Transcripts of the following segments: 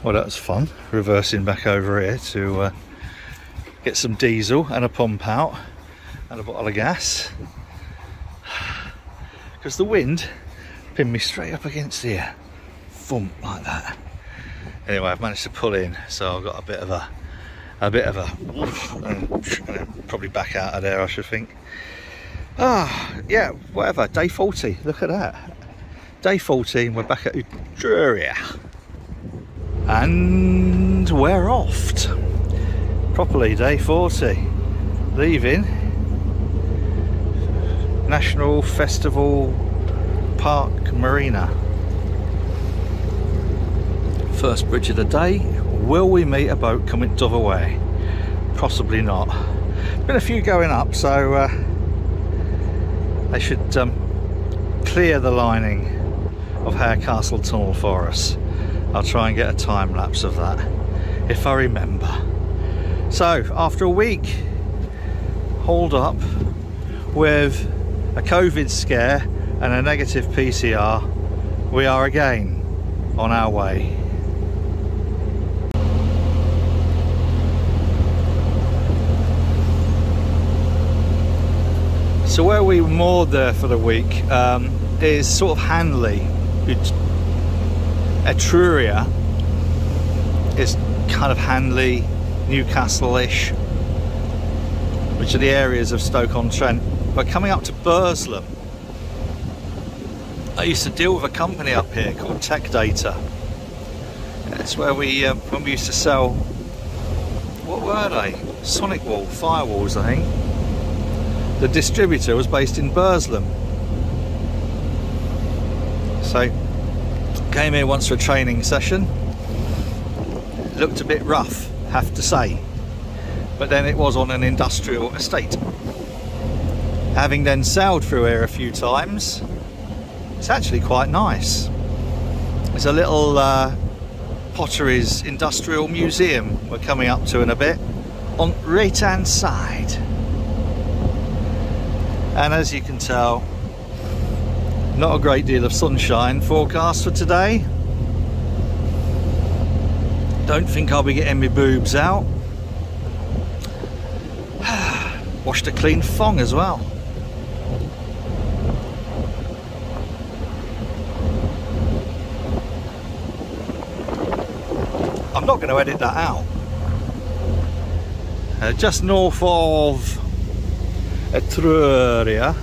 Well, that was fun, reversing back over here to get some diesel and a pump out and a bottle of gas, because the wind pinned me straight up against here, thump, like that. Anyway, I've managed to pull in, so I've got a bit of a and probably back out of there, I should think. Yeah, whatever. Day 40. Look at that. Day 40, and we're back at Etruria, and we're off. Properly, day 40. Leaving National Festival Park Marina. First bridge of the day. Will we meet a boat coming the other way? Possibly not. Been a few going up, so they should clear the lining of Hare Castle Tunnel for us. I'll try and get a time lapse of that if I remember. So after a week hauled up with a COVID scare and a negative PCR, we are again on our way. So where we moored there for the week is sort of Hanley. Etruria is kind of Hanley, Newcastle-ish, which are the areas of Stoke-on-Trent. But coming up to Burslem, I used to deal with a company up here called Tech Data. It's where we, when we used to sell, what were they? Sonic Wall firewalls, I think. The distributor was based in Burslem. So, came here once for a training session. Looked a bit rough, have to say. But then it was on an industrial estate. Having then sailed through here a few times, it's actually quite nice. There's a little Potteries Industrial Museum we're coming up to in a bit, on right hand side. And as you can tell, not a great deal of sunshine forecast for today. Don't think I'll be getting my boobs out. Washed a clean thong as well. I'm not going to edit that out. Just north of Etruria.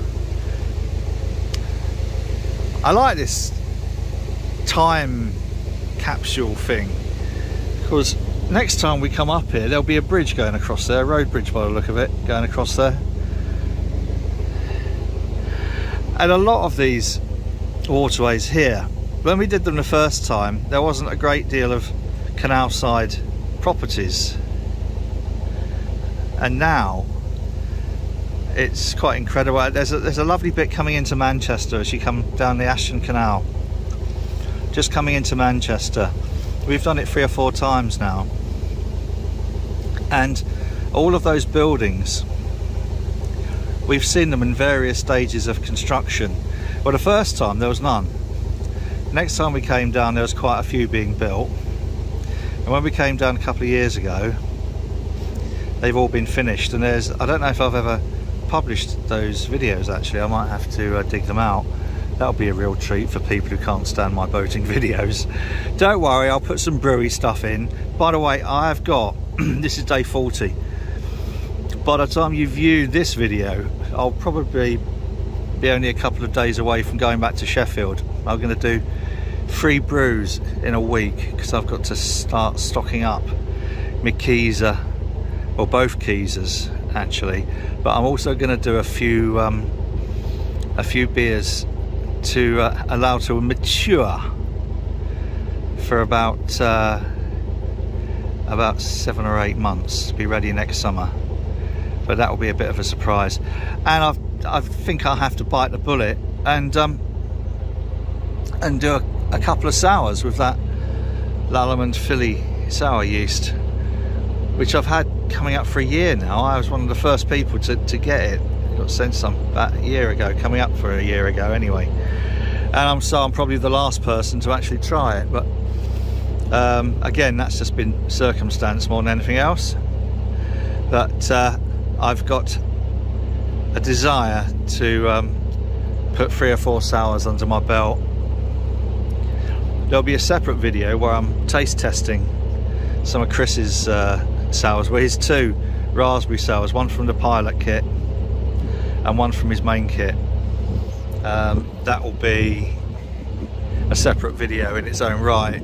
I like this time capsule thing, because next time we come up here there'll be a bridge going across there, a road bridge by the look of it, going across there. And a lot of these waterways here, when we did them the first time, there wasn't a great deal of canal side properties, and now it's quite incredible. There's a lovely bit coming into Manchester as you come down the Ashton Canal. Just coming into Manchester. We've done it 3 or 4 times now. And all of those buildings, we've seen them in various stages of construction. Well, the first time there was none. Next time we came down there was quite a few being built. And when we came down a couple of years ago, they've all been finished. And there's, I don't know if I've ever published those videos actually. I might have to dig them out. That'll be a real treat for people who can't stand my boating videos. Don't worry, I'll put some brewy stuff in. By the way, I've got this is day 40. By the time you view this video, I'll probably be only a couple of days away from going back to Sheffield. I'm going to do 3 brews in a week because I've got to start stocking up my Keezer, or both Keezers actually, but I'm also going to do a few beers to allow to mature for about 7 or 8 months, be ready next summer. But that will be a bit of a surprise. And I think I'll have to bite the bullet and do a couple of sours with that Lallemand Philly sour yeast, which I've had coming up for a year now. I was one of the first people to get it. Got sent some about a year ago, coming up for a year ago anyway. And I'm probably the last person to actually try it, but Again, that's just been circumstance more than anything else, but I've got a desire to put 3 or 4 sours under my belt. There'll be a separate video where I'm taste testing some of Chris's sours, well, his 2 raspberry sours, one from the pilot kit and one from his main kit. That will be a separate video in its own right,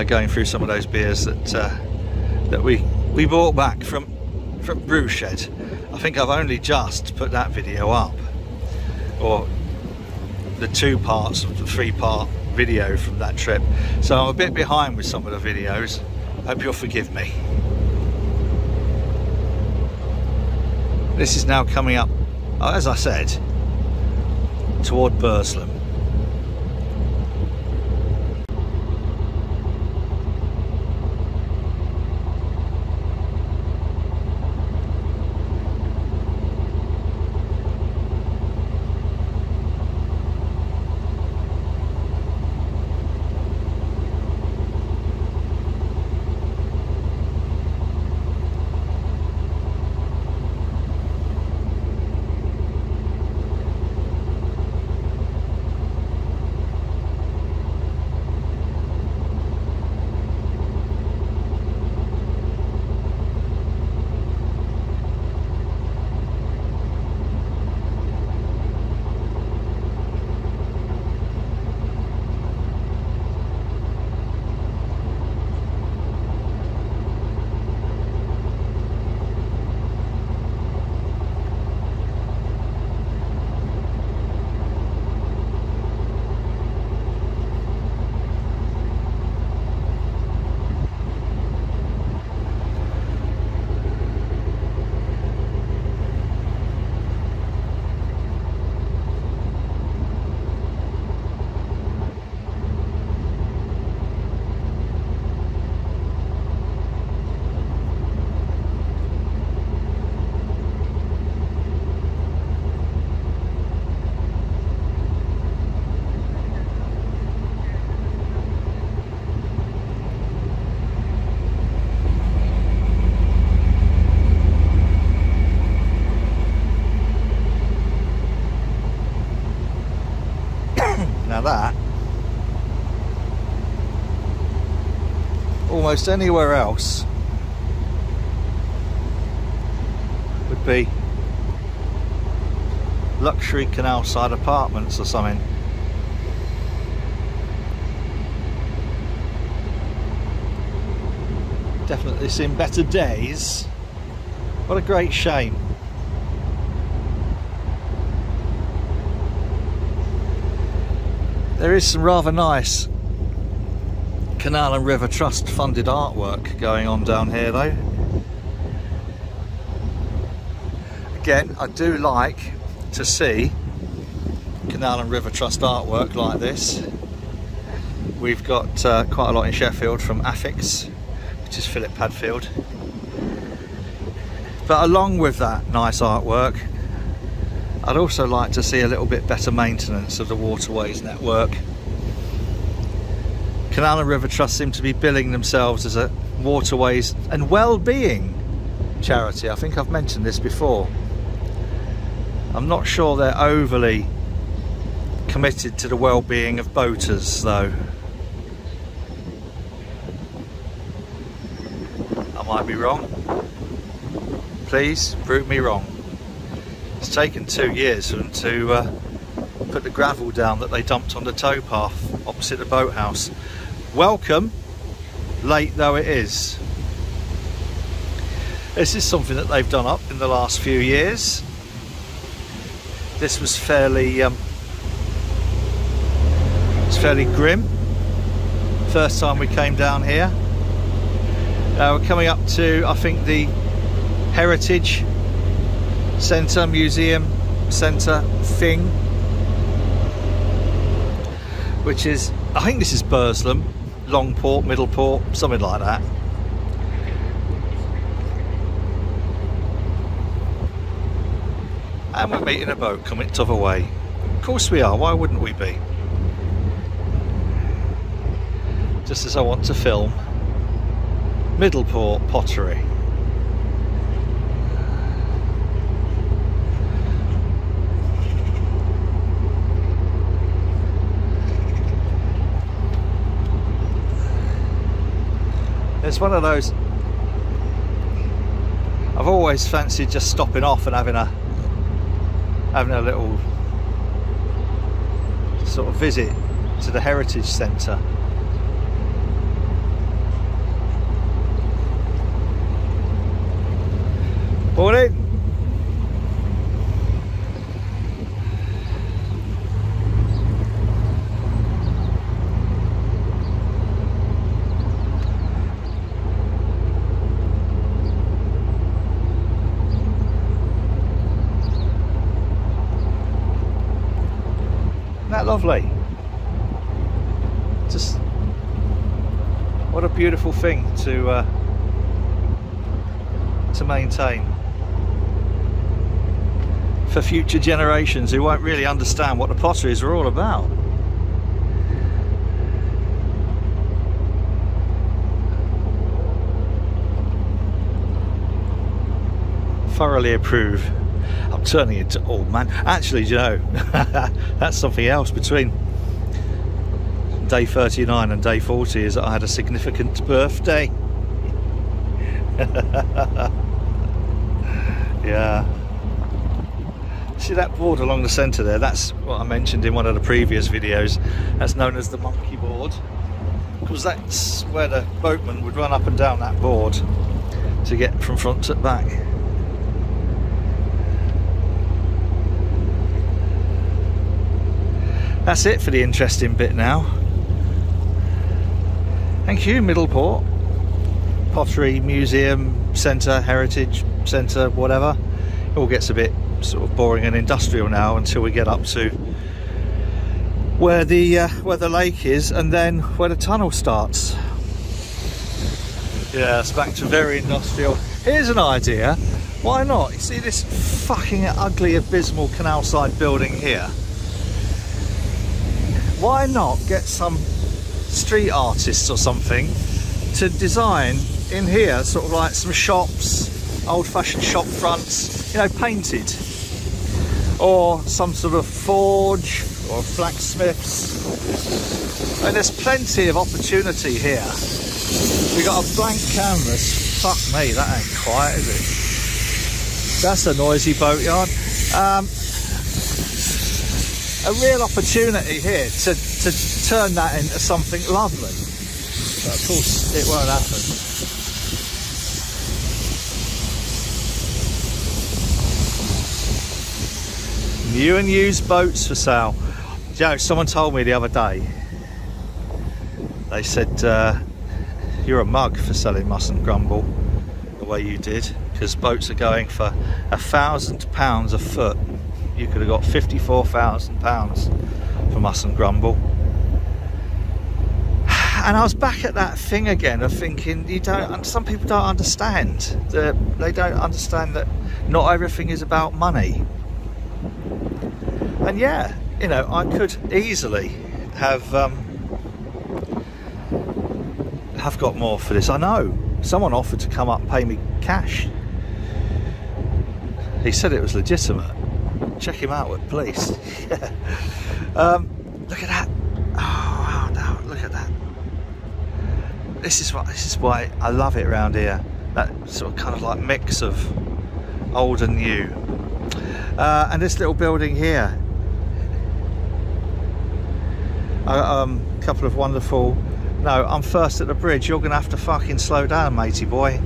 going through some of those beers that we bought back from Brewshed. I think I've only just put that video up, or the 2 parts of the 3-part video from that trip, so I'm a bit behind with some of the videos. Hope you'll forgive me. This is now coming up, as I said, toward Burslem. Now that, almost anywhere else, would be luxury canal side apartments or something. Definitely seen better days. What a great shame. There is some rather nice Canal and River Trust funded artwork going on down here though. Again, I do like to see Canal and River Trust artwork like this. We've got quite a lot in Sheffield from Affix, which is Philip Padfield. But along with that nice artwork, I'd also like to see a little bit better maintenance of the waterways network. Canal and River Trust seem to be billing themselves as a waterways and well-being charity. I think I've mentioned this before. I'm not sure they're overly committed to the well-being of boaters though. I might be wrong. Please prove me wrong. It's taken 2 years for them to put the gravel down that they dumped on the towpath opposite the boathouse. Welcome, late though it is. This is something that they've done up in the last few years. This was fairly grim. First time we came down here. We're coming up to, I think, the Heritage Centre, Museum Centre thing, which is, I think this is Burslem, Longport, Middleport, something like that. And we're meeting a boat coming t'other way. Of course we are, why wouldn't we be? just as I want to film Middleport pottery. It's one of those, I've always fancied just stopping off and having a little sort of visit to the Heritage Centre. Morning. Isn't that lovely? Just what a beautiful thing to maintain for future generations who won't really understand what the potteries are all about. Thoroughly approve. I'm turning into old man. Actually, you know, that's something else. Between day 39 and day 40 is that I had a significant birthday. Yeah. See that board along the centre there? That's what I mentioned in one of the previous videos. That's known as the monkey board, because that's where the boatman would run up and down that board to get from front to back. That's it for the interesting bit now. Thank you, Middleport Pottery Museum Centre, Heritage Centre, whatever. It all gets a bit sort of boring and industrial now until we get up to where the lake is and then where the tunnel starts. Yeah, it's back to very industrial. Here's an idea. Why not? You see this fucking ugly, abysmal canal side building here? Why not get some street artists or something to design in here sort of like some shops, old-fashioned shop fronts, you know, painted, or some sort of forge or blacksmiths. And there's plenty of opportunity here. We got a blank canvas. Fuck me, that ain't quiet, is it? That's a noisy boatyard. A real opportunity here to turn that into something lovely, but of course it won't happen. New and used boats for sale. You know, someone told me the other day, they said you're a mug for selling Mustn't Grumble the way you did, because boats are going for £1,000 a foot. You could have got £54,000 for Mustn't Grumble. And I was back at that thing again of thinking, some people don't understand that. They don't understand that not everything is about money. And yeah, you know, I could easily have got more for this. I know someone offered to come up and pay me cash. He said it was legitimate. Check him out with police. Yeah. Look at that. Oh wow, no, look at that. This is why I love it around here. That sort of kind of like mix of old and new. And this little building here. A couple of wonderful. No, I'm first at the bridge. You're gonna have to fucking slow down, matey boy.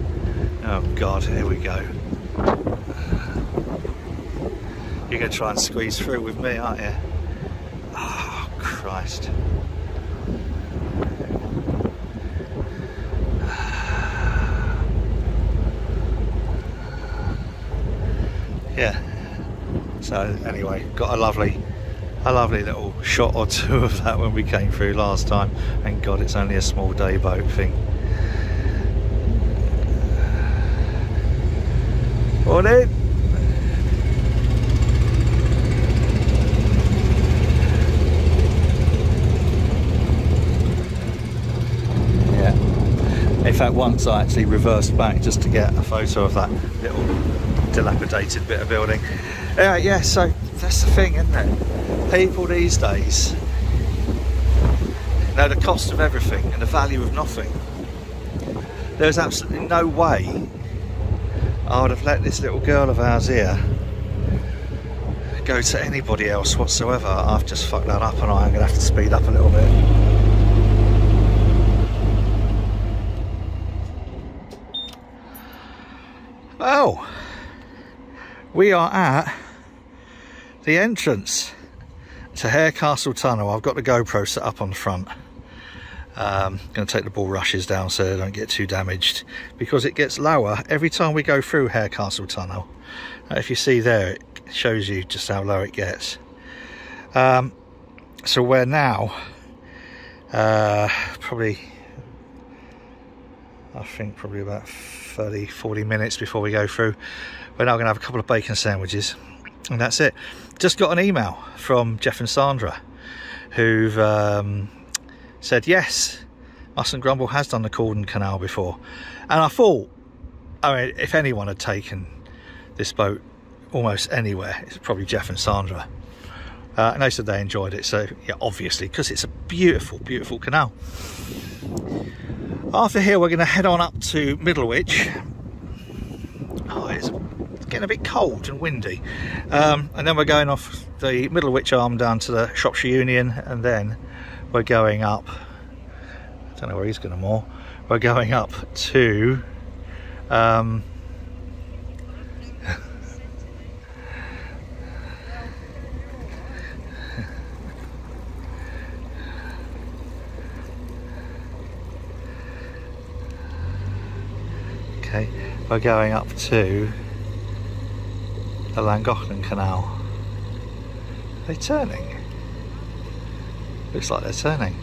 Oh God, here we go. You're going to try and squeeze through with me, aren't you? Oh, Christ. Yeah. So anyway, got a lovely little shot or two of that when we came through last time. Thank God it's only a small day boat thing. Morning. In fact, once I actually reversed back just to get a photo of that little dilapidated bit of building. Yeah, so that's the thing, isn't it? People these days know the cost of everything and the value of nothing. There's absolutely no way I would have let this little girl of ours here go to anybody else whatsoever. I've just fucked that up, and I'm going to have to speed up a little bit. Well, we are at the entrance to Harecastle Tunnel. I've got the GoPro set up on the front. Going to take the bulrushes down so they don't get too damaged, because it gets lower every time we go through Harecastle Tunnel. If you see there, it shows you just how low it gets. So we're now probably about 30-40 minutes before we go through. We're now going to have a couple of bacon sandwiches, and that's it. Just got an email from Jeff and Sandra, who've said yes, Muss and Grumble has done the Corden Canal before. And I thought, I mean, if anyone had taken this boat almost anywhere, it's probably Jeff and Sandra. And they said they enjoyed it, so yeah, obviously, because it's a beautiful, beautiful canal. After here, we're going to head on up to Middlewich. Oh, it's getting a bit cold and windy. And then we're going off the Middlewich arm down to the Shropshire Union, and then we're going up, I don't know where he's going to moor, we're going up to okay, we're going up to the Llangollen Canal. Are they turning? Looks like they're turning.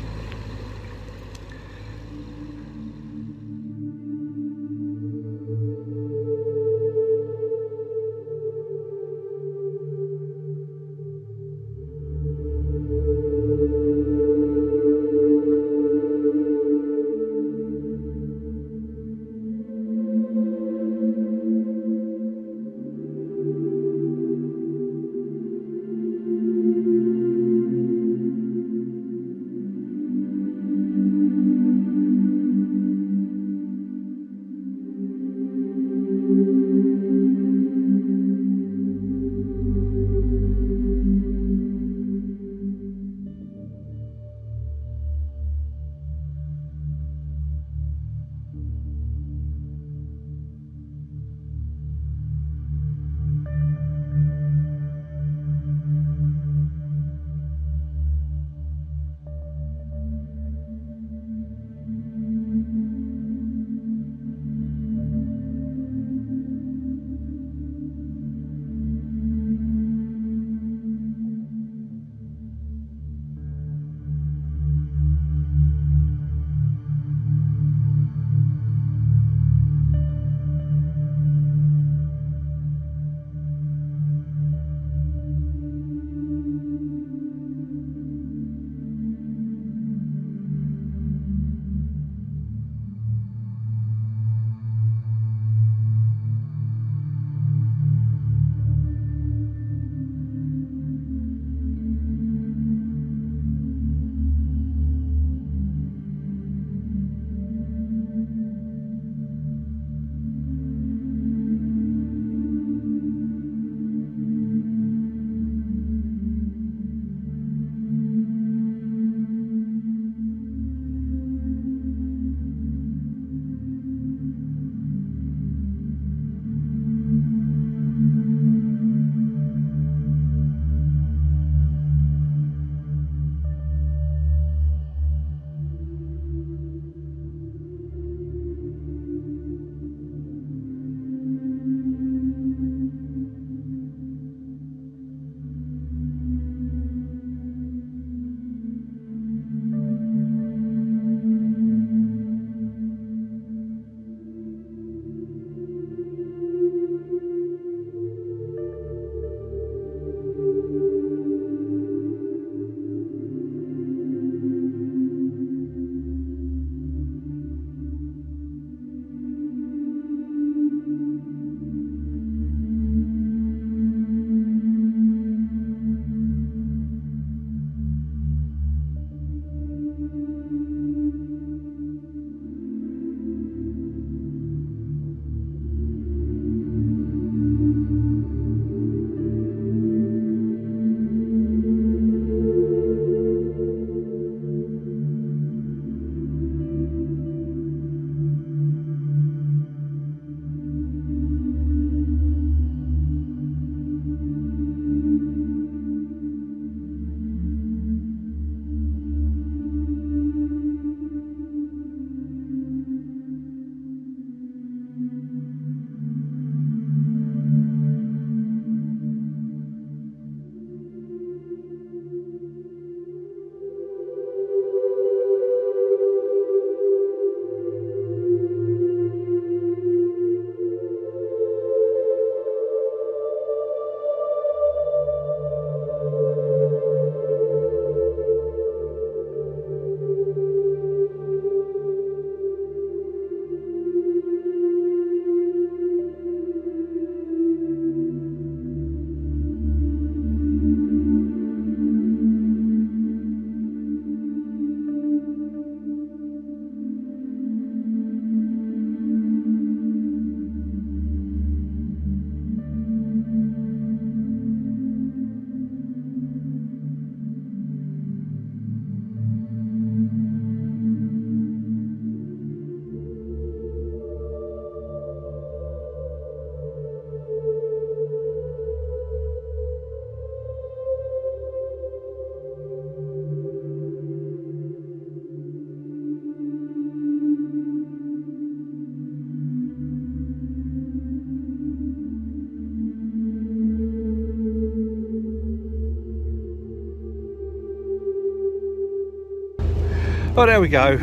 Oh, there we go.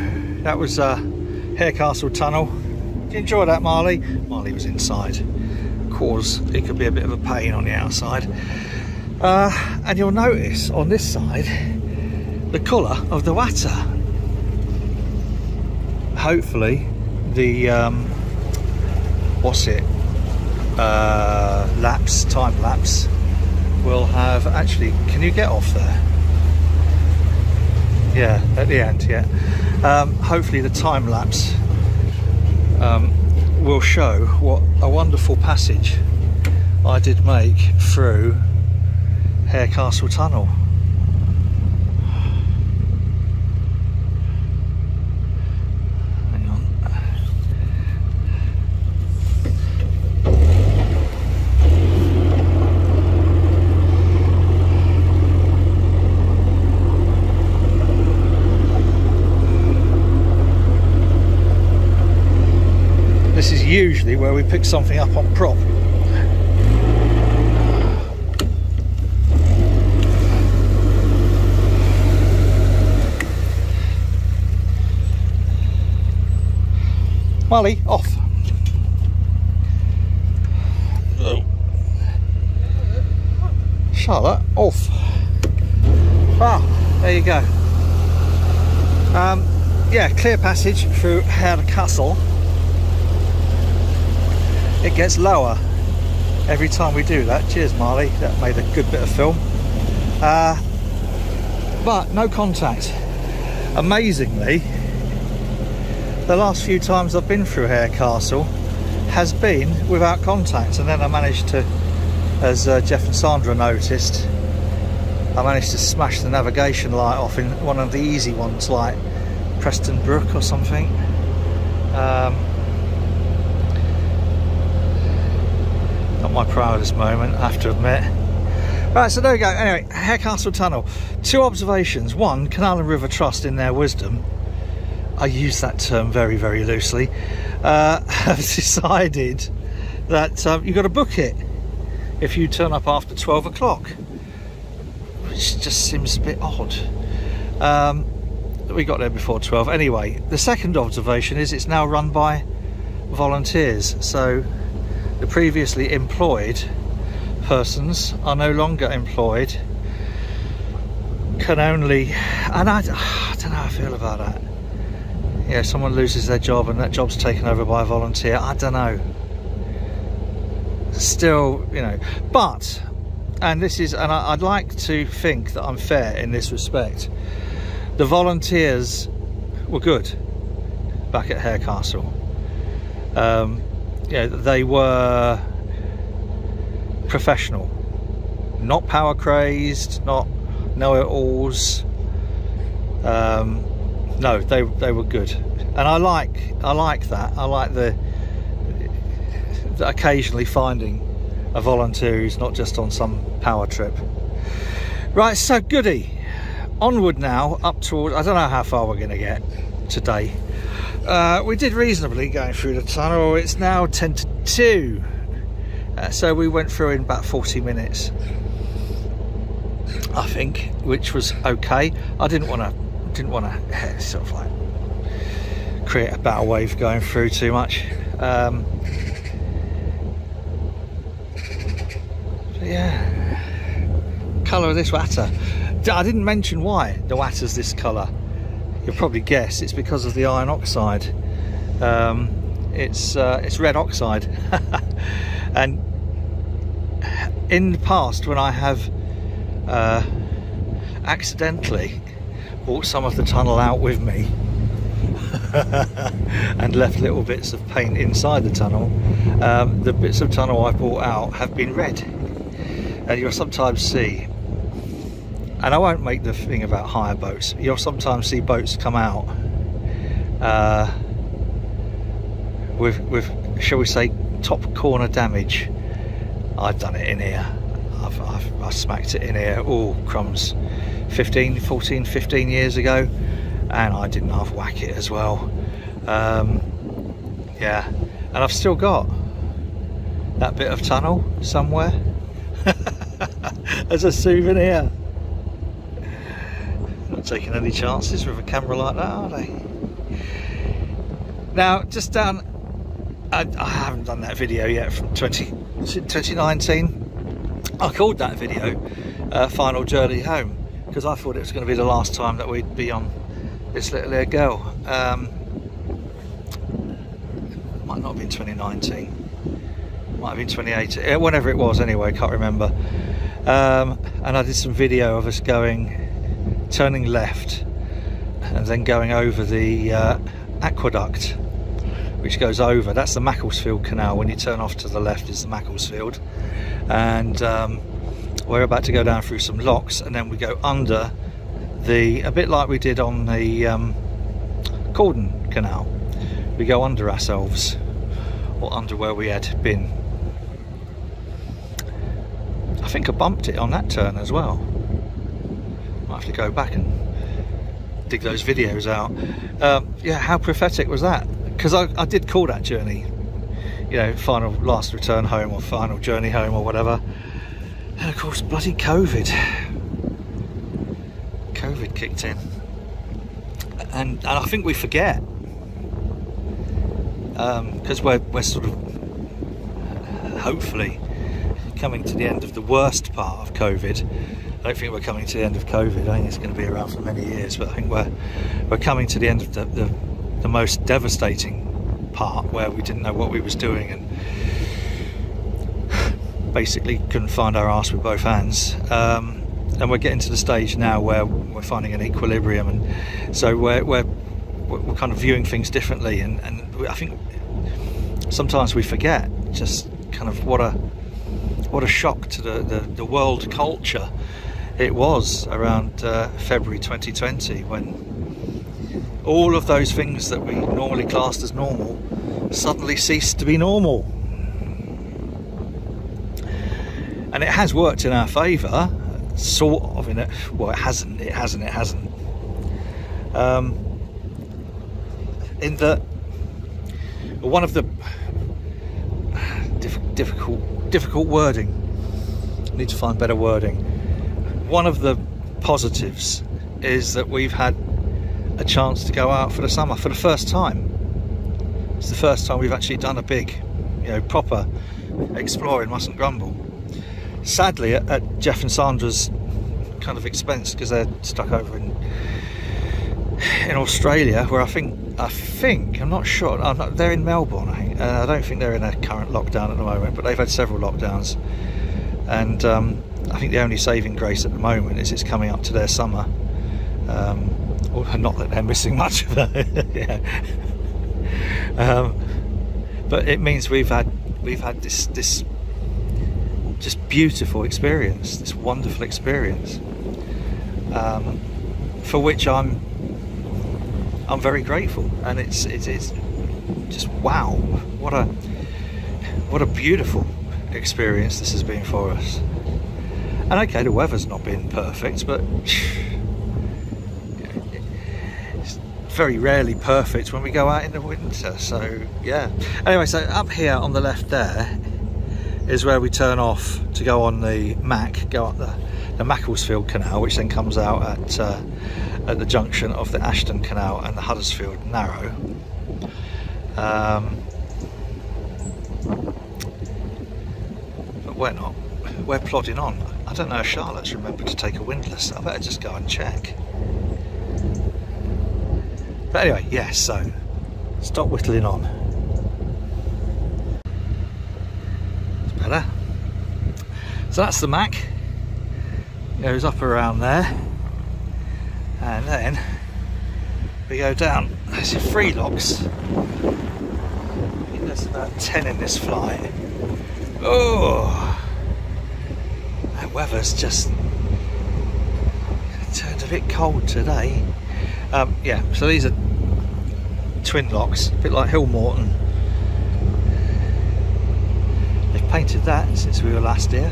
That was Harecastle Tunnel. Did you enjoy that, Marley? Marley was inside. Of course, it could be a bit of a pain on the outside. And you'll notice on this side the colour of the water. Hopefully the what's it, time lapse will have, actually, can you get off there? Yeah, at the end, yeah. Hopefully the time lapse will show what a wonderful passage I did make through Harecastle Tunnel. Hang on. This is usually where we pick something up on prop. Molly, off. Oh. Charlotte, off. Ah, there you go. Yeah, clear passage through Harecastle. It gets lower every time we do that. Cheers, Marley. That made a good bit of film. But no contact. Amazingly, the last few times I've been through Harecastle has been without contact, and then I managed to, as Jeff and Sandra noticed, I managed to smash the navigation light off in one of the easy ones like Preston Brook or something. Not my proudest moment, I have to admit. Right, so there we go. Anyway, Harecastle Tunnel. Two observations. One, Canal and River Trust, in their wisdom, I use that term very, very loosely, have decided that you've got to book it if you turn up after 12 o'clock, which just seems a bit odd. We got there before 12. Anyway, the second observation is it's now run by volunteers, so the previously employed persons are no longer employed, can only, and I don't know how I feel about that. Yeah, someone loses their job and that job's taken over by a volunteer. I don't know. Still, you know, but, and this is, and I'd like to think that I'm fair in this respect. The volunteers were good back at Harecastle. Yeah, they were professional, not power crazed, not know-it-alls. No, they were good, and I like that. I like the occasionally finding a volunteer who's not just on some power trip. Right, so goody. Onward now, up towards, I don't know how far we're going to get today. We did reasonably going through the tunnel. It's now 10 to 2, so we went through in about 40 minutes, I think, which was okay. I didn't want to sort of like create a battle wave going through too much. Yeah, colour of this water. I didn't mention why the watter's this colour. You'll probably guess it's because of the iron oxide. It's red oxide. And in the past, when I have accidentally brought some of the tunnel out with me and left little bits of paint inside the tunnel, the bits of tunnel I brought out have been red, and you'll sometimes see, and I won't make the thing about hire boats, you'll sometimes see boats come out with shall we say top corner damage. I've done it in here. I smacked it in here, oh crumbs, 15 years ago, and I didn't half whack it as well. Yeah, and I've still got that bit of tunnel somewhere as a souvenir. taking any chances with a camera like that, are they? Now, just down, I haven't done that video yet from 2019. I called that video Final Journey Home, because I thought it was going to be the last time that we'd be on this little girl. Might not have been 2019, might have been 2018, whenever it was anyway, can't remember. And I did some video of us turning left and then going over the aqueduct, which goes over, that's the Macclesfield Canal. When you turn off to the left is the Macclesfield, and we're about to go down through some locks, and then we go under a bit like we did on the Cordon Canal. We go under ourselves, or under where we had been. I think I bumped it on that turn as well. Might have to go back and dig those videos out. Yeah, how prophetic was that? Because I did call that journey, you know, final last return home, or final journey home, or whatever. And of course, bloody COVID kicked in, and I think we forget, because we're sort of hopefully coming to the end of the worst part of COVID. I don't think we're coming to the end of COVID. I think it's going to be around for many years, but I think we're coming to the end of the most devastating part, where we didn't know what we was doing and basically couldn't find our arse with both hands. And we're getting to the stage now where we're finding an equilibrium, and so we're kind of viewing things differently, and I think sometimes we forget just kind of what a shock to the world culture it was around February 2020, when all of those things that we normally classed as normal suddenly ceased to be normal. And it has worked in our favour, sort of, in it. Well, it hasn't. In that, one of the difficult wording, I need to find better wording. One of the positives is that we've had a chance to go out for the summer for the first time. It's the first time we've actually done a big, you know, proper exploring, mustn't grumble. Sadly, at Jeff and Sandra's kind of expense, because they're stuck over in Australia, where I think I'm not sure. They're in Melbourne. I don't think they're in a current lockdown at the moment, but they've had several lockdowns, and I think the only saving grace at the moment is it's coming up to their summer. Not that they're missing much of it, yeah. But it means we've had this just beautiful experience, this wonderful experience, for which I'm very grateful. And it's just wow, what a beautiful experience this has been for us. And okay, the weather's not been perfect, but it's very rarely perfect when we go out in the winter. So yeah. Anyway, so up here on the left there is where we turn off to go on the go up the Macclesfield Canal, which then comes out at the junction of the Ashton Canal and the Huddersfield Narrow. But we're not. We're plodding on. I don't know if Charlotte's remembered to take a windlass. I better just go and check. But anyway, yes, so stop whittling on. Better. So that's the Mac. Goes up around there, and then we go down. There's 3 locks. I think there's about 10 in this flight. Oh, that weather's just turned a bit cold today. Yeah, so these are twin locks, a bit like Hill Morton. They've painted that since we were last here.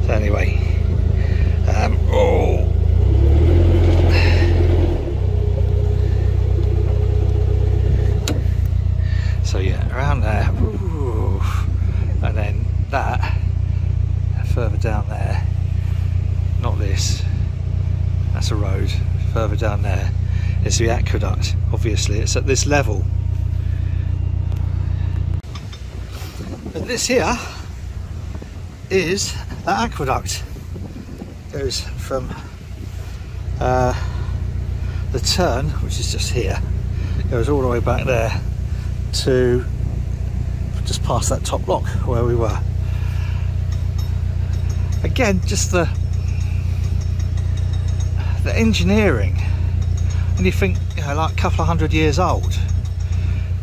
So anyway, that's a road. Further down there is the aqueduct. Obviously it's at this level. But this here is the aqueduct. Goes from the turn, which is just here, goes all the way back there to just past that top block where we were. Again, just the engineering, and you think, you know, like a couple of 100 years old,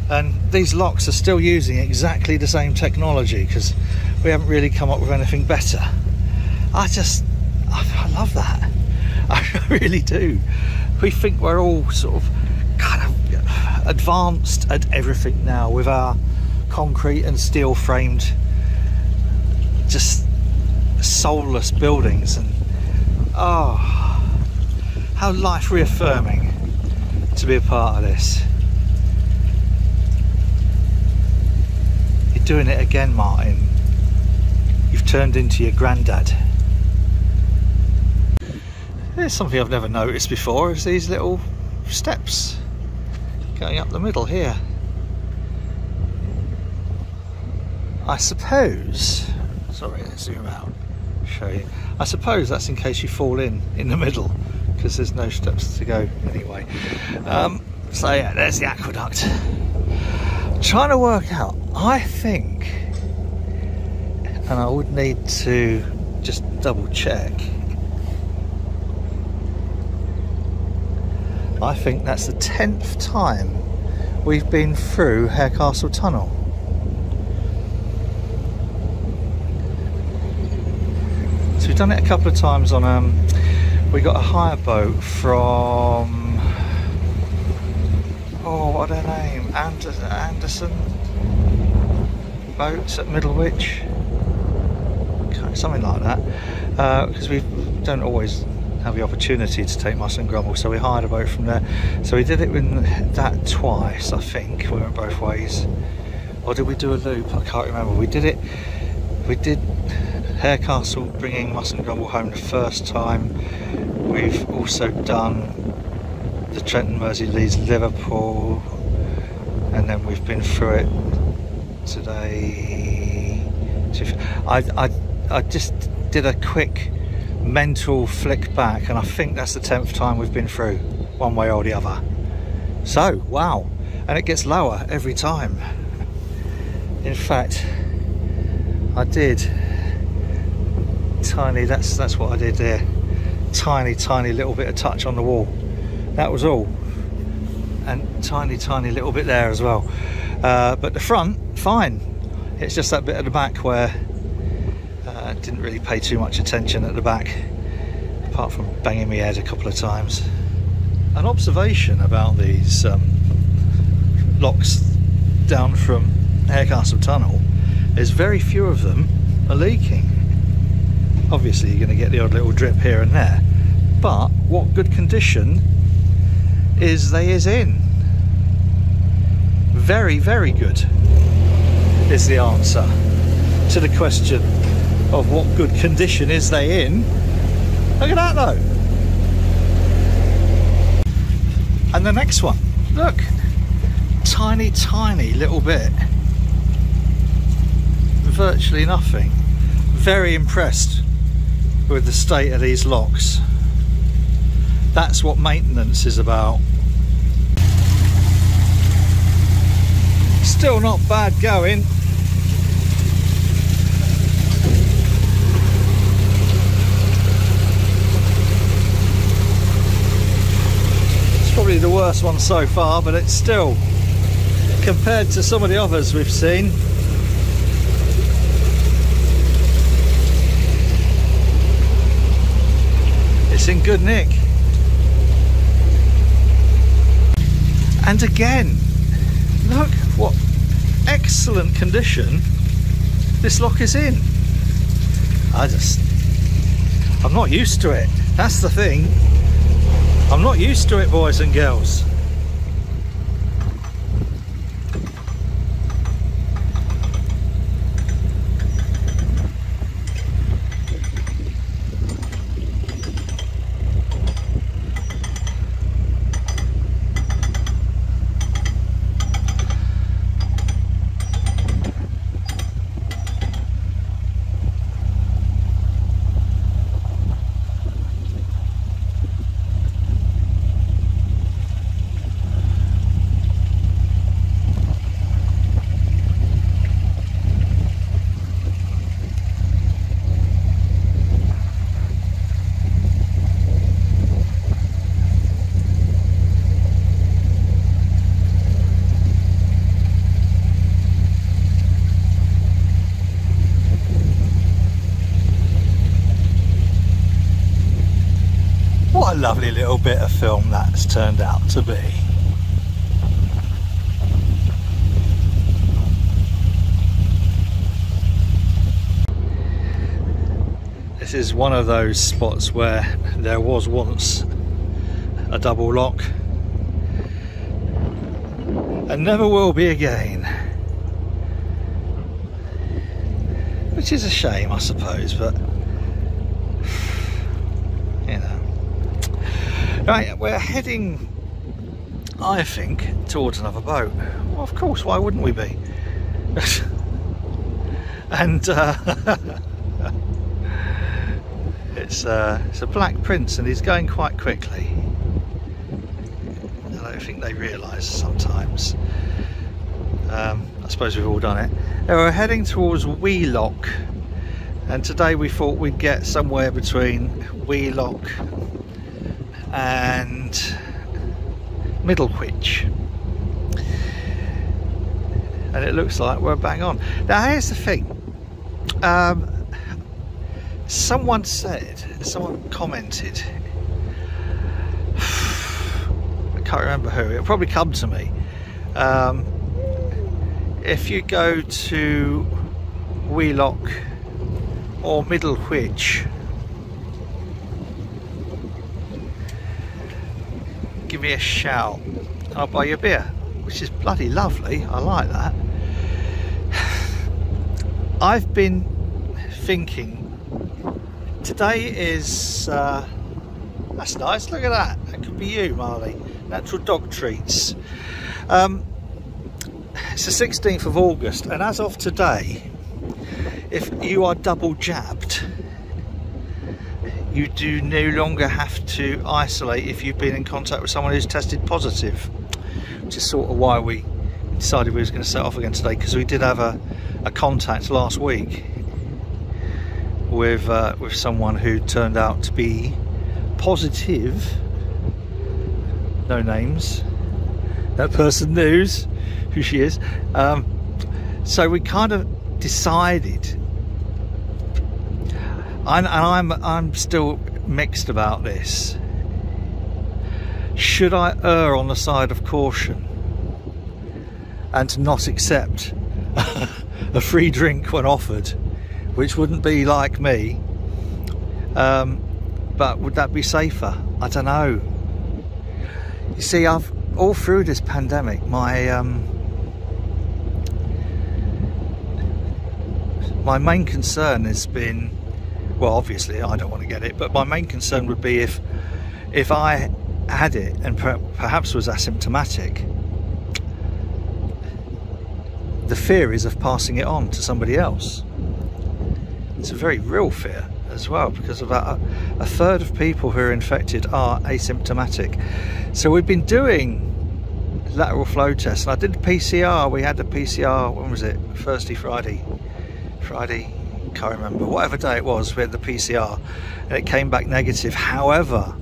and these locks are still using exactly the same technology because we haven't really come up with anything better. I love that. I really do. We think we're all sort of kind of advanced at everything now with our concrete and steel framed, just soulless buildings, and oh, how life reaffirming to be a part of this. You're doing it again, Martin. You've turned into your granddad. There's something I've never noticed before, is these little steps going up the middle here. I suppose, sorry, let's zoom out, show you. I suppose that's in case you fall in the middle, because there's no steps to go anyway. So yeah, there's the aqueduct. I'm trying to work out, I think, and I would need to just double check, I think that's the 10th time we've been through Harecastle Tunnel. So we've done it a couple of times on, we got a hire boat from, oh, what are their name? Anderson Boats at Middlewich, okay, something like that, because we don't always have the opportunity to take mussel and grumble, so we hired a boat from there. So we did it with that twice, I think. We went both ways, or did we do a loop? I can't remember. We did Harecastle bringing mussel and grumble home the first time. We've also done the Trenton Mersey Leeds Liverpool, and then we've been through it today. I just did a quick mental flick back, and I think that's the 10th time we've been through, one way or the other. So wow, and it gets lower every time. In fact, I did tiny, that's what I did there, tiny little bit of touch on the wall, that was all, and tiny little bit there as well, but the front fine. It's just that bit at the back where didn't really pay too much attention at the back, apart from banging my head a couple of times. An observation about these locks down from Harecastle Tunnel is very few of them are leaking. Obviously you're going to get the odd little drip here and there, but what good condition is they is in? Very good is the answer to the question of what good condition is they in. Look at that though. And the next one, look, tiny little bit, virtually nothing. Very impressed with the state of these locks. That's what maintenance is about. Still not bad going. Probably the worst one so far, but it's still, compared to some of the others we've seen, it's in good nick. And again, look what excellent condition this lock is in. I'm not used to it, that's the thing. I'm not used to it, boys and girls. What a lovely little bit of film that's turned out to be. This is one of those spots where there was once a double lock and never will be again, which is a shame, I suppose, but you know. Right, we're heading, I think, towards another boat. Well, of course, why wouldn't we be? And it's a Black Prince, and he's going quite quickly. I don't think they realise sometimes. I suppose we've all done it. Now we're heading towards Wheelock, and today we thought we'd get somewhere between Wheelock and Middlewich, and it looks like we're bang on. Now here's the thing, someone commented, I can't remember who, it'll probably come to me, if you go to Wheelock or Middlewich, give me a shout, I'll buy you a beer, which is bloody lovely. I like that. I've been thinking, today is that's nice, look at that, that could be you, Marley. Natural dog treats. It's the 16th of August, and as of today, if you are double jabbed, you do no longer have to isolate if you've been in contact with someone who's tested positive, which is sort of why we decided we was going to set off again today, because we did have a contact last week with someone who turned out to be positive. No names. That person knows who she is. So we kind of decided, and I'm still mixed about this. Should I err on the side of caution and not accept a free drink when offered, which wouldn't be like me, but would that be safer? I don't know. You see, I've all through this pandemic, my main concern has been, well, obviously I don't want to get it, but my main concern would be if I had it and perhaps was asymptomatic, the fear is of passing it on to somebody else. It's a very real fear as well, because about a third of people who are infected are asymptomatic. So we've been doing lateral flow tests, and I did the PCR. We had the PCR, when was it? Thursday, Friday, can't remember, whatever day it was, we had the PCR, and it came back negative. However,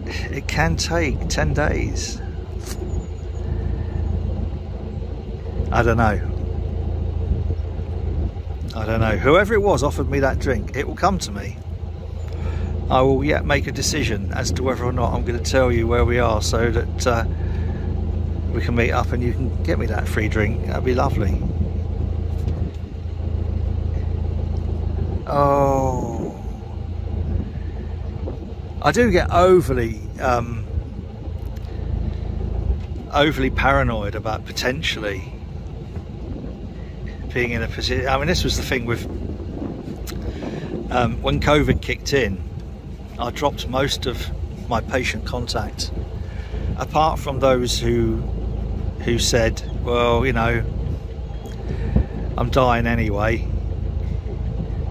it can take 10 days. I don't know. Whoever it was offered me that drink. It will come to me. I will yet make a decision as to whether or not I'm going to tell you where we are, so that we can meet up and you can get me that free drink. That'd be lovely. Oh, I do get overly paranoid about potentially being in a position. I mean, this was the thing with when COVID kicked in, I dropped most of my patient contact, apart from those who said, well, you know, I'm dying anyway,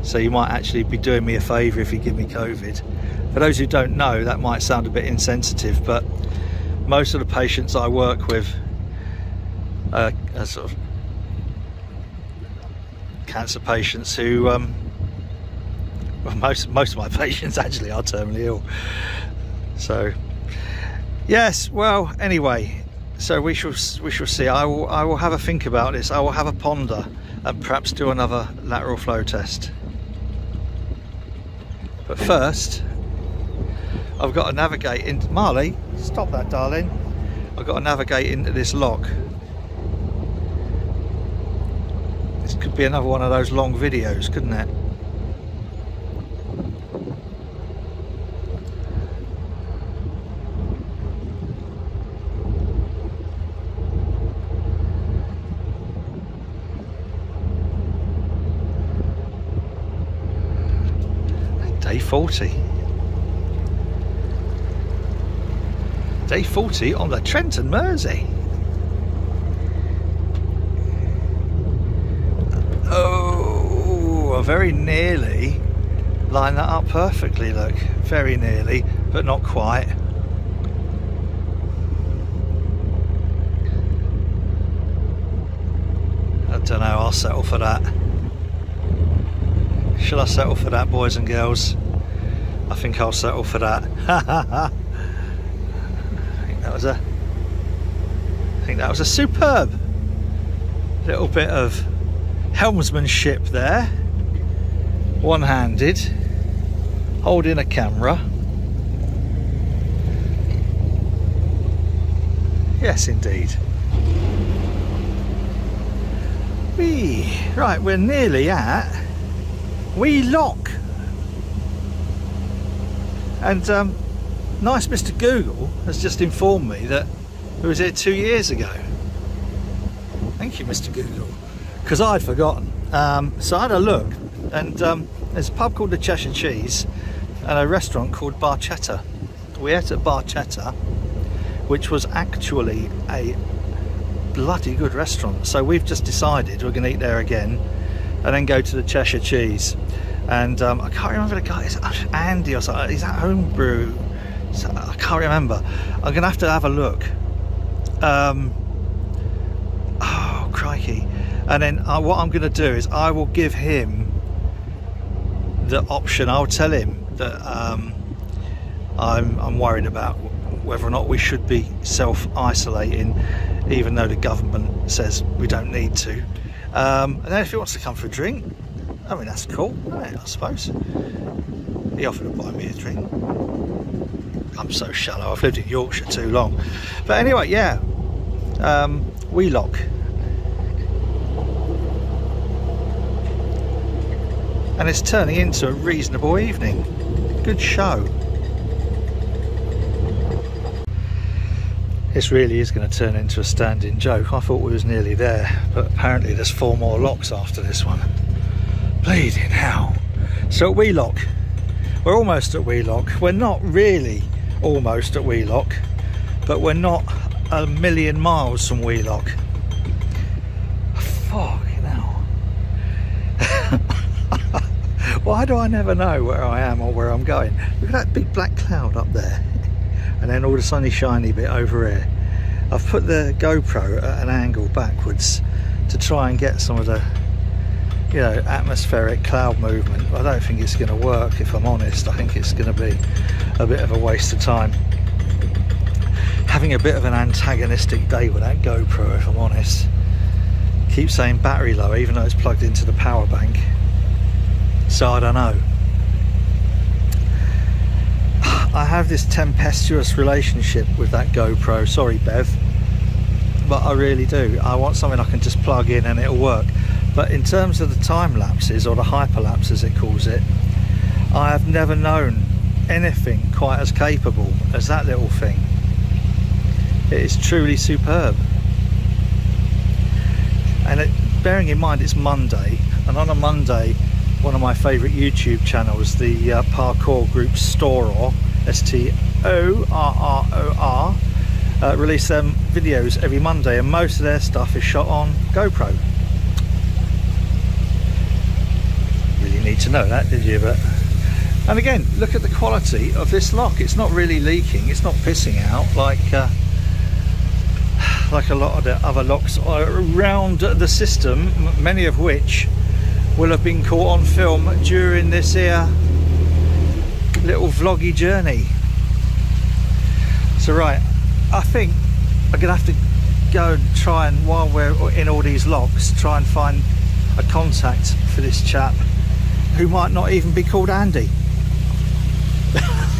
so you might actually be doing me a favour if you give me COVID. For those who don't know, that might sound a bit insensitive, but most of the patients I work with are sort of cancer patients who, well, most of my patients actually are terminally ill. So yes, well, anyway, so we shall see. I will have a think about this. I will have a ponder and perhaps do another lateral flow test. But first, I've got to navigate into... Marley, stop that, darling. I've got to navigate into this lock. This could be another one of those long videos, couldn't it? Day 40. Day 40 on the Trent and Mersey. Oh, I very nearly lined that up perfectly, look. Very nearly, but not quite. I don't know, I'll settle for that. Shall I settle for that, boys and girls? I think I'll settle for that. I think that was a superb little bit of helmsmanship there. One-handed, holding a camera. Yes, indeed. Whee! Right, we're nearly at Wheelock. And nice Mr. Google has just informed me that he was here 2 years ago. Thank you, Mr. Google, because I'd forgotten. So I had a look, and there's a pub called the Cheshire Cheese and a restaurant called Barchetta. We ate at Barchetta, which was actually a bloody good restaurant. So we've just decided we're going to eat there again and then go to the Cheshire Cheese. And I can't remember the guy, is it Andy or something? He's at Homebrew. So I can't remember. I'm going to have a look. Oh, crikey. And then what I'm going to do is I will give him the option. I'll tell him that I'm worried about whether or not we should be self-isolating, even though the government says we don't need to. And then if he wants to come for a drink, I mean, that's cool, isn't it, I suppose. He offered to buy me a drink. I'm so shallow, I've lived in Yorkshire too long. But anyway, yeah, Wheelock. And it's turning into a reasonable evening. Good show. This really is going to turn into a standing joke. I thought we was nearly there, but apparently there's 4 more locks after this one. Bleeding hell. So at Wheelock, we're almost at Wheelock. We're not really almost at Wheelock, but we're not a million miles from Wheelock. Fucking hell. Why do I never know where I am or where I'm going? Look at that big black cloud up there, and then all the sunny shiny bit over here. I've put the GoPro at an angle backwards to try and get some of the, you know, atmospheric cloud movement. I don't think it's going to work, if I'm honest. I think it's going to be a bit of a waste of time. Having a bit of an antagonistic day with that GoPro, if I'm honest. Keep saying battery low, even though it's plugged into the power bank. So I don't know. I have this tempestuous relationship with that GoPro. Sorry, Bev, but I really do. I want something I can just plug in and it'll work. But in terms of the time lapses, or the hyperlapse as it calls it, I have never known anything quite as capable as that little thing. It is truly superb. And bearing in mind it's Monday, and on a Monday, one of my favourite YouTube channels, the parkour group Storor, S-T-O-R-R-O-R, release them videos every Monday, and most of their stuff is shot on GoPro. Really need to know that, did you? But and again, look at the quality of this lock. It's not really leaking, it's not pissing out like a lot of the other locks around the system, many of which will have been caught on film during this here little vloggy journey. So right, I think I'm gonna have to go and try and, while we're in all these locks, try and find a contact for this chap who might not even be called Andy.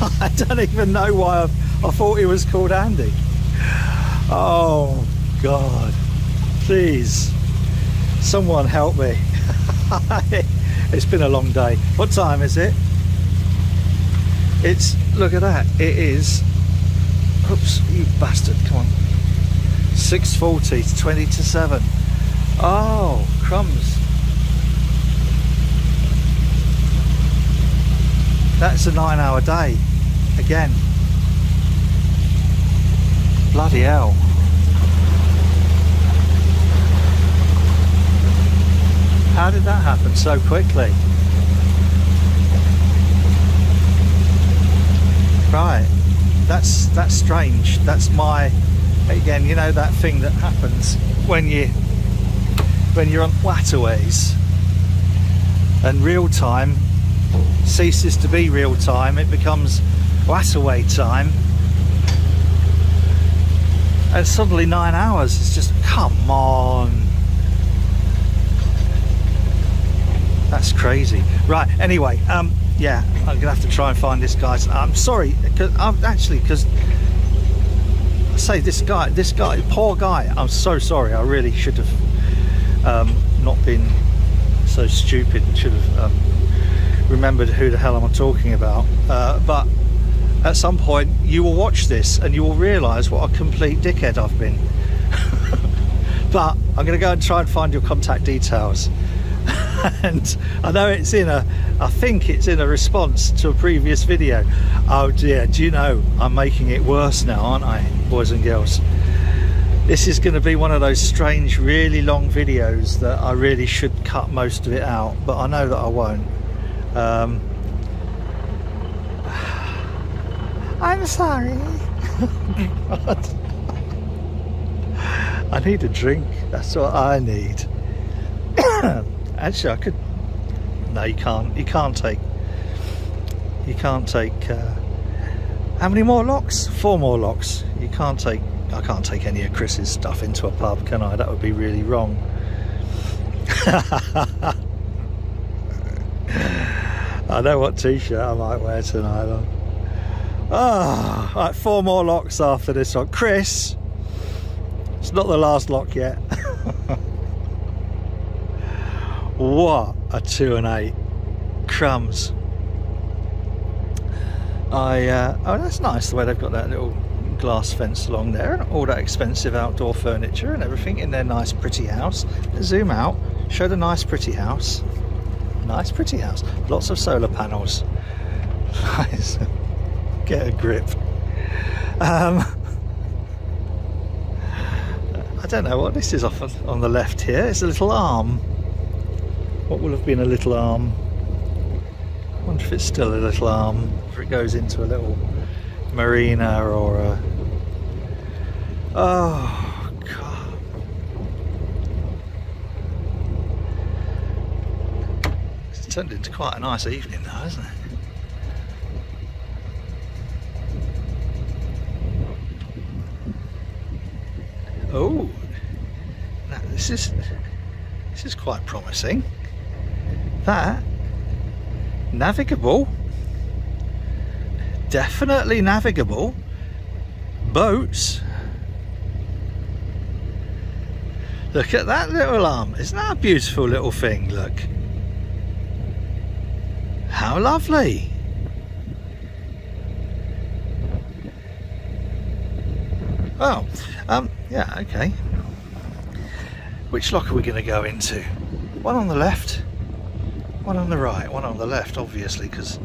I don't even know why I thought he was called Andy. Oh God, please someone help me. It's been a long day. What time is it? It's, look at that, it is, oops, you bastard, come on, 6:40, it's 20 to 7. Oh, crumbs. That's a 9-hour day again. Bloody hell. How did that happen so quickly? Right, that's strange. That's my, again, you know that thing that happens when you're on waterways and real time ceases to be real time, it becomes waterway time, and suddenly 9 hours. It's just, come on, that's crazy. Right, anyway, yeah, I'm gonna have to try and find this guy. I'm sorry, because I say this guy, poor guy, I'm so sorry. I really should have not been so stupid, should have remembered who the hell I'm talking about, but at some point you will watch this and you will realise what a complete dickhead I've been. But I'm going to go and try and find your contact details. And I know it's in a, I think it's in a response to a previous video. Oh dear, do you know, I'm making it worse now, aren't I, boys and girls? This is going to be one of those strange, really long videos that I really should cut most of it out, but I know that I won't. I'm sorry. I need a drink, that's what I need. Actually, I could, no, you can't take how many more locks? 4 more locks. You can't take, I can't take any of Chris's stuff into a pub, can I? That would be really wrong. I know what t-shirt I might wear tonight. Ah, right, 4 more locks after this one. Chris, it's not the last lock yet. What a 2 and 8. Crumbs. Oh, that's nice the way they've got that little glass fence along there, and all that expensive outdoor furniture and everything in their nice pretty house. Zoom out, show the nice pretty house. Nice pretty house, lots of solar panels. Nice. Get a grip. I don't know what this is off on the left here. It's a little arm. What will have been a little arm? I wonder if it's still a little arm, if it goes into a little marina or a... Oh God. It's turned into quite a nice evening now, hasn't it? Oh, now this is quite promising. That navigable, definitely navigable boats. Look at that little arm. Isn't that a beautiful little thing? Look, how lovely. Oh, yeah, okay. Which lock are we going to go into? One on the left, one on the right. One on the left, obviously, because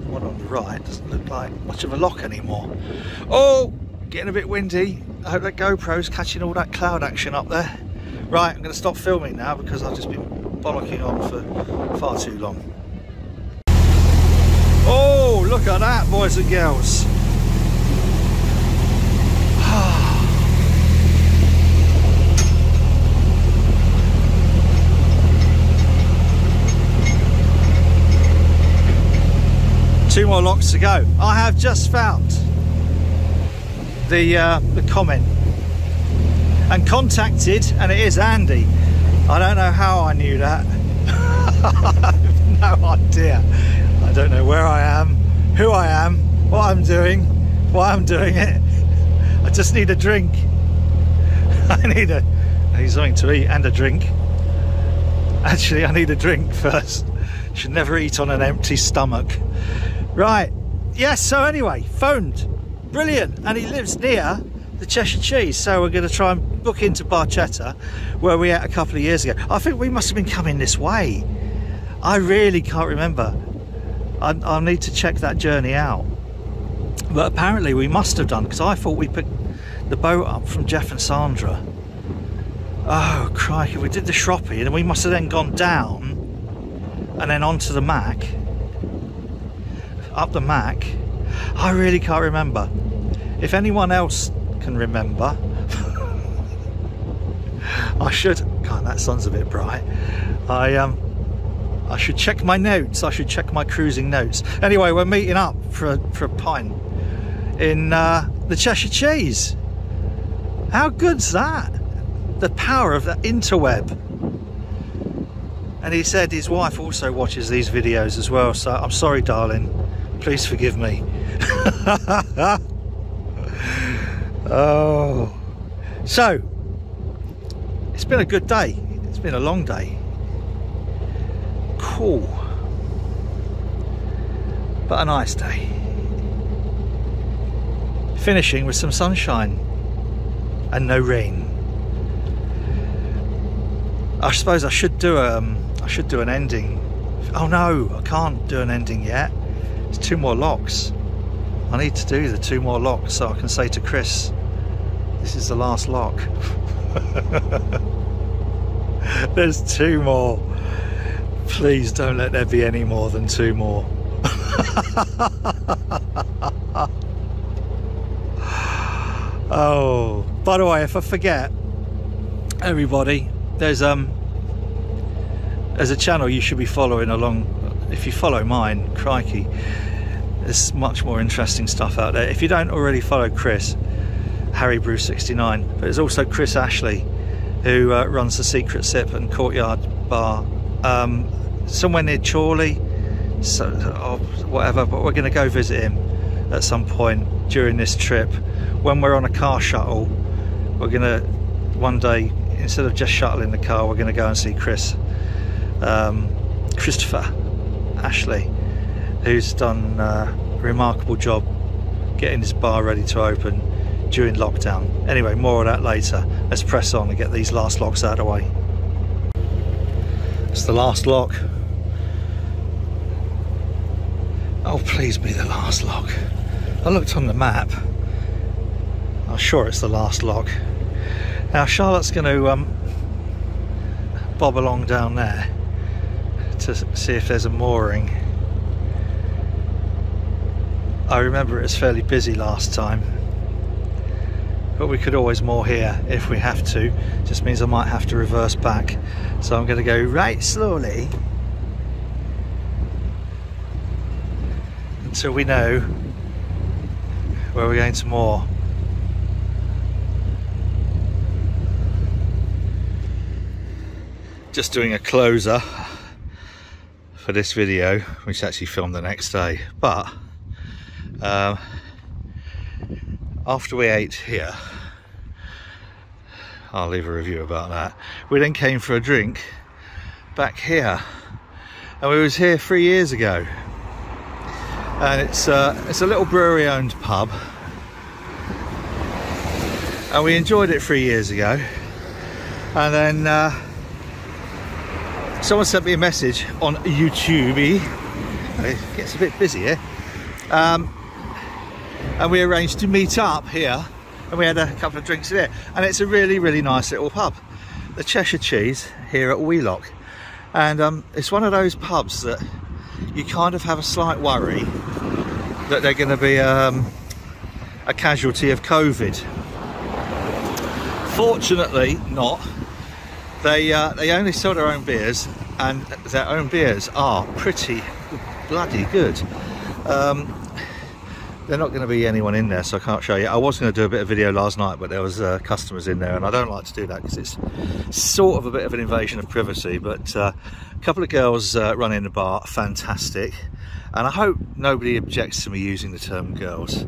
one on the right doesn't look like much of a lock anymore. Oh, getting a bit windy. I hope that GoPro's catching all that cloud action up there. Right, I'm going to stop filming now because I've just been bollocking on for far too long. Oh, look at that, boys and girls. 2 more locks to go. I have just found the comment and contacted, and it is Andy. I don't know how I knew that. I have no idea. I don't know where I am, who I am, what I'm doing, why I'm doing it. I just need a drink. I need something to eat and a drink. Actually, I need a drink first. Should never eat on an empty stomach. Right, yes, so anyway, phoned. Brilliant, and he lives near the Cheshire Cheese, so we're going to try and book into Barchetta, where we ate a couple of years ago. I think we must have been coming this way. I really can't remember. I'll need to check that journey out. But apparently we must have done, because I thought we picked the boat up from Jeff and Sandra. Oh crikey, we did the Shroppy and we must have then gone down and then onto the Mac, up the Mac. I really can't remember. If anyone else can remember, I should. God, that sun's a bit bright. I should check my notes. I should check my cruising notes. Anyway, we're meeting up for a pint in the Cheshire Cheese. How good's that? The power of the interweb. And he said his wife also watches these videos as well, so I'm sorry darling, please forgive me. Oh, so it's been a good day. It's been a long day. Cool, but a nice day. Finishing with some sunshine and no rain. I suppose I should do an ending. Oh no, I can't do an ending yet. There's 2 more locks. I need to do the 2 more locks so I can say to Chris, this is the last lock. There's 2 more. Please don't let there be any more than 2 more. Oh, by the way, if I forget, everybody, there's a channel you should be following along. If you follow mine, crikey, there's much more interesting stuff out there. If you don't already follow Chris, Harry Brew 69, but there's also Chris Ashley, who runs the Secret Sip and Courtyard Bar somewhere near Chorley, so, or whatever, but we're going to go visit him at some point during this trip. When we're on a car shuttle, we're going to one day, instead of just shuttling the car, we're going to go and see Christopher Ashley, who's done a remarkable job getting this bar ready to open during lockdown. Anyway, more of that later. Let's press on and get these last locks out of the way. It's the last lock. Oh, please be the last lock. I looked on the map. I'm sure it's the last lock. Now Charlotte's going to bob along down there to see if there's a mooring. I remember it was fairly busy last time, but we could always moor here if we have to. Just means I might have to reverse back, so I'm going to go right slowly until we know where we're going to moor. Just doing a closer for this video, which actually filmed the next day, but after we ate here, I'll leave a review about that. We then came for a drink back here, and we was here 3 years ago, and it's a little brewery owned pub, and we enjoyed it 3 years ago, and then someone sent me a message on YouTube. It gets a bit busy here. And we arranged to meet up here, and we had a couple of drinks here, and it's a really, really nice little pub, the Cheshire Cheese here at Wheelock. And it's one of those pubs that you kind of have a slight worry that they're going to be a casualty of COVID. Fortunately not. They only sell their own beers, and their own beers are pretty bloody good. They're not going to be anyone in there, so I can't show you. I was going to do a bit of video last night, but there was customers in there, and I don't like to do that because it's sort of a bit of an invasion of privacy. But a couple of girls running the bar, fantastic. And I hope nobody objects to me using the term girls.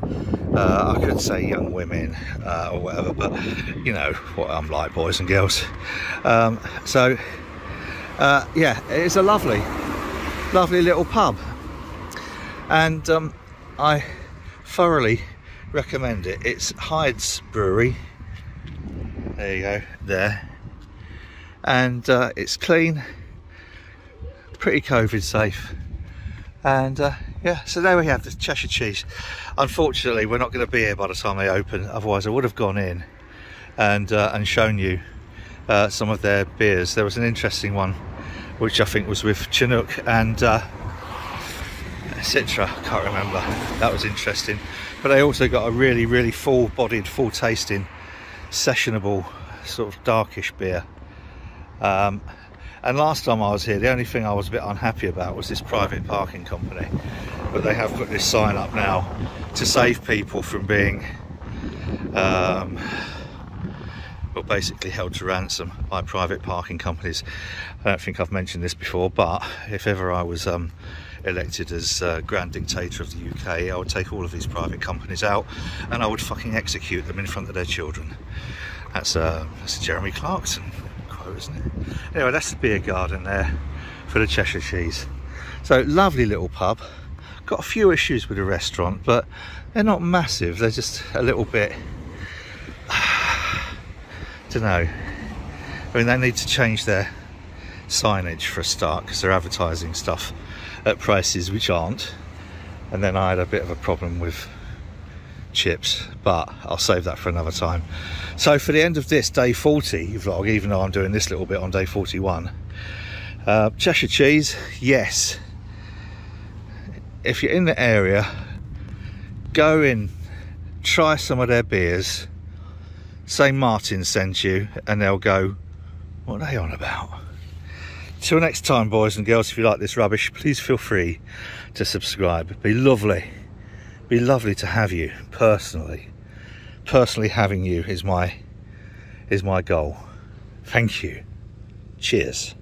I could say young women or whatever, but you know what I'm like, boys and girls. Yeah, it's a lovely little pub, and I thoroughly recommend it. It's Hyde's Brewery. There you go, there. And it's clean, pretty COVID safe. And yeah, so there we have the Cheshire Cheese. Unfortunately, we're not going to be here by the time they open. Otherwise, I would have gone in and shown you some of their beers. There was an interesting one, which I think was with Chinook and Citra. Can't remember. That was interesting. But they also got a really full-bodied, full-tasting, sessionable, sort of darkish beer. And last time I was here, the only thing I was a bit unhappy about was this private parking company. But they have put this sign up now to save people from being well, basically held to ransom by private parking companies. I don't think I've mentioned this before, but if ever I was elected as Grand Dictator of the UK, I would take all of these private companies out and I would fucking execute them in front of their children. That's a Jeremy Clarkson quote, isn't it? Anyway, that's the beer garden there for the Cheshire Cheese. So, lovely little pub. Got a few issues with the restaurant, but they're not massive. They're just a little bit, don't know. I mean, they need to change their signage for a start, because they're advertising stuff at prices which aren't. And then I had a bit of a problem with chips, but I'll save that for another time. So for the end of this day 40 vlog, even though I'm doing this little bit on day 41, Cheshire Cheese, yes. If you're in the area, go in, try some of their beers, say Martin sent you, and they'll go, what are they on about? Till next time, boys and girls, if you like this rubbish, please feel free to subscribe. It'd be lovely to have you personally. Personally having you is my goal. Thank you. Cheers.